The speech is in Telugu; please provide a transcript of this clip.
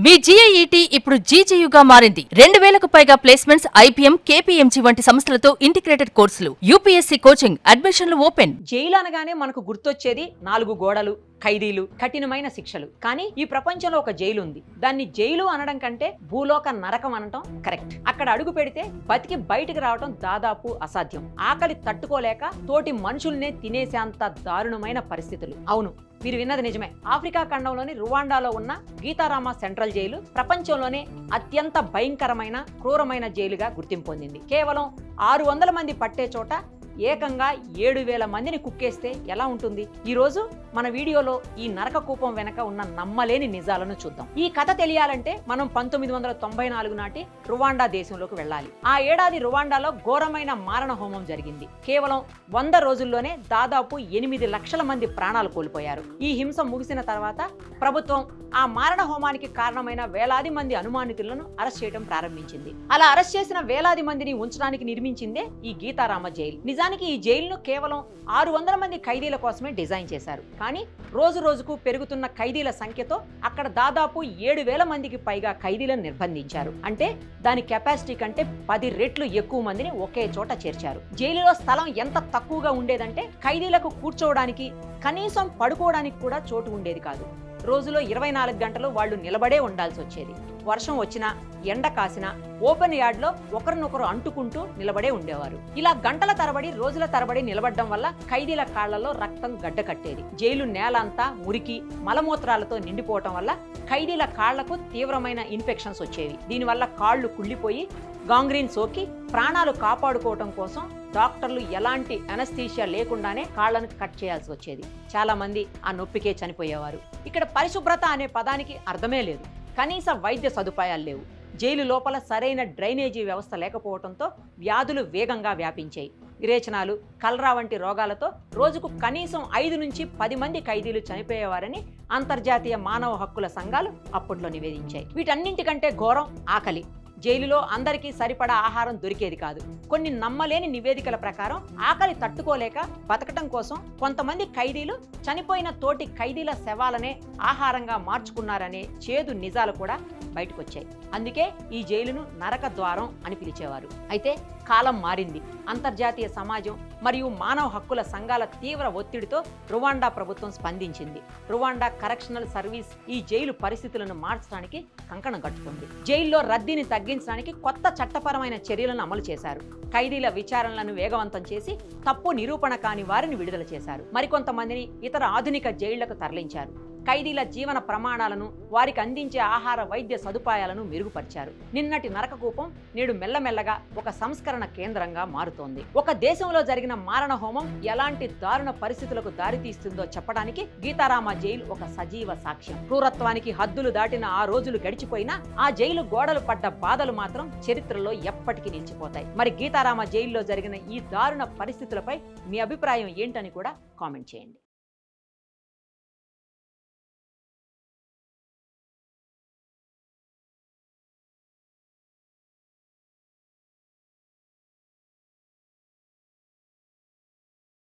మీ జీఐఈటీ ఇప్పుడు జీజీయూగా మారింది. 2000కు పైగా ప్లేస్మెంట్స్, ఐపీఎం, కేపీఎంజీ వంటి సంస్థలతో ఇంటిగ్రేటెడ్ కోర్సులు, యూపీఎస్సీ కోచింగ్, అడ్మిషన్లు ఓపెన్. జైలు అనగానే మనకు గుర్తొచ్చేది 4 గోడలు, ఖైదీలు, కఠినమైన శిక్షలు. కానీ ఈ ప్రపంచంలో ఒక జైలు ఉంది. దాన్ని జైలు అనడం కంటే భూలోక నరకం అనటం కరెక్ట్. అక్కడ అడుగు పెడితే బతికి బయటికి రావడం దాదాపు అసాధ్యం. ఆకలి తట్టుకోలేక తోటి మనుషుల్నే తినేసేంత దారుణమైన పరిస్థితులు. అవును, మీరు విన్నది నిజమే. ఆఫ్రికా ఖండంలోని రువాండాలో ఉన్న గీతారామ సెంట్రల్ జైలు ప్రపంచంలోనే అత్యంత భయంకరమైన, క్రూరమైన జైలుగా గుర్తింపు పొందింది. కేవలం 600 మంది పట్టే చోట ఏకంగా 7000 మందిని కుక్కేస్తే ఎలా ఉంటుంది? ఈ రోజు మన వీడియోలో ఈ నరక కూపం వెనక ఉన్న నమ్మలేని నిజాలను చూద్దాం. ఈ కథ తెలియాలంటే మనం 1994 నాటి రువాండా దేశంలోకి వెళ్ళాలి. ఆ ఏడాది రువాండాలో ఘోరమైన మారణ హోమం జరిగింది. కేవలం 100 రోజుల్లోనే దాదాపు 8 లక్షల మంది ప్రాణాలు కోల్పోయారు. ఈ హింస ముగిసిన తర్వాత ప్రభుత్వం ఆ మారణ హోమానికి కారణమైన వేలాది మంది అనుమానితులను అరెస్ట్ చేయడం ప్రారంభించింది. అలా అరెస్ట్ చేసిన వేలాది మందిని ఉంచడానికి నిర్మించిందే ఈ గీతారామ జైలు. నిజానికి ఈ జైలును కేవలం 600 మంది ఖైదీల కోసమే డిజైన్ చేశారు. కానీ రోజు రోజుకు పెరుగుతున్న ఖైదీల సంఖ్యతో అక్కడ దాదాపు 7000 మందికి పైగా ఖైదీలను నిర్బంధించారు. అంటే దాని కెపాసిటీ కంటే 10 రెట్లు ఎక్కువ మందిని ఒకే చోట చేర్చారు. జైలులో స్థలం ఎంత తక్కువగా ఉండేదంటే ఖైదీలకు కూర్చోవడానికి, కనీసం పడుకోవడానికి కూడా చోటు ఉండేది కాదు. రోజులో 24 గంటలు వాళ్ళు నిలబడే ఉండాల్సి వచ్చేది. వర్షం వచ్చినా, ఎండ కాసినా ఓపెన్ యార్డ్లో ఒకరినొకరు అంటుకుంటూ నిలబడే ఉండేవారు. ఇలా గంటల తరబడి, రోజుల తరబడి నిలబడడం వల్ల ఖైదీల కాళ్లలో రక్తం గడ్డ కట్టేది. జైలు నేల అంతా మురికి, మలమూత్రాలతో నిండిపోవటం వల్ల ఖైదీల కాళ్లకు తీవ్రమైన ఇన్ఫెక్షన్స్ వచ్చేవి. దీనివల్ల కాళ్లు కుళ్ళిపోయి గాంగ్రీన్ సోకి ప్రాణాలు కాపాడుకోవటం కోసం డాక్టర్లు ఎలాంటి అనస్థీషియా లేకుండానే కాళ్లను కట్ చేయాల్సి వచ్చేది. చాలా మంది ఆ నొప్పికే చనిపోయేవారు. ఇక్కడ పరిశుభ్రత అనే పదానికి అర్థమే లేదు. కనీస వైద్య సదుపాయాలు లేవు. జైలు లోపల సరైన డ్రైనేజీ వ్యవస్థ లేకపోవడంతో వ్యాధులు వేగంగా వ్యాపించాయి. విరేచనాలు, కలరా వంటి రోగాలతో రోజుకు కనీసం 5 నుంచి 10 మంది ఖైదీలు చనిపోయేవారని అంతర్జాతీయ మానవ హక్కుల సంఘాలు అప్పట్లో నివేదించాయి. వీటన్నింటికంటే ఘోరం ఆకలి. జైలులో అందరికీ సరిపడా ఆహారం దొరికేది కాదు. కొన్ని నమ్మలేని నివేదికల ప్రకారం ఆకలి తట్టుకోలేక బతకటం కోసం కొంతమంది ఖైదీలు చనిపోయిన తోటి ఖైదీల శవాలనే ఆహారంగా మార్చుకున్నారనే చేదు నిజాలు కూడా బయటకు వచ్చాయి. అందుకే ఈ జైలును నరక ద్వారం అని పిలిచేవారు. అయితే కాలం మారింది. అంతర్జాతీయ సమాజం మరియు మానవ హక్కుల సంఘాల తీవ్ర ఒత్తిడితో రువాండా ప్రభుత్వం స్పందించింది. రువాండా కరెక్షనల్ సర్వీస్ ఈ జైలు పరిస్థితులను మార్చడానికి కంకణం కట్టుకుంది. జైల్లో రద్దీని తగ్గించడానికి కొత్త చట్టపరమైన చర్యలను అమలు చేశారు. ఖైదీల విచారణలను వేగవంతం చేసి తప్పు నిరూపణ కాని వారిని విడుదల చేశారు. మరికొంతమందిని ఇతర ఆధునిక జైళ్లకు తరలించారు. ఖైదీల జీవన ప్రమాణాలను, వారికి అందించే ఆహార, వైద్య సదుపాయాలను మెరుగుపరిచారు. నిన్నటి నరకకూపం నేడు మెల్లమెల్లగా ఒక సంస్కరణ కేంద్రంగా మారుతోంది. ఒక దేశంలో జరిగిన మారణ హోమం ఎలాంటి దారుణ పరిస్థితులకు దారితీస్తుందో చెప్పడానికి గీతారామ జైలు ఒక సజీవ సాక్ష్యం. క్రూరత్వానికి హద్దులు దాటిన ఆ రోజులు గడిచిపోయినా ఆ జైలు గోడలు పడ్డ బాధలు మాత్రం చరిత్రలో ఎప్పటికీ నిలిచిపోతాయి. మరి గీతారామ జైల్లో జరిగిన ఈ దారుణ పరిస్థితులపై మీ అభిప్రాయం ఏంటని కూడా కామెంట్ చేయండి.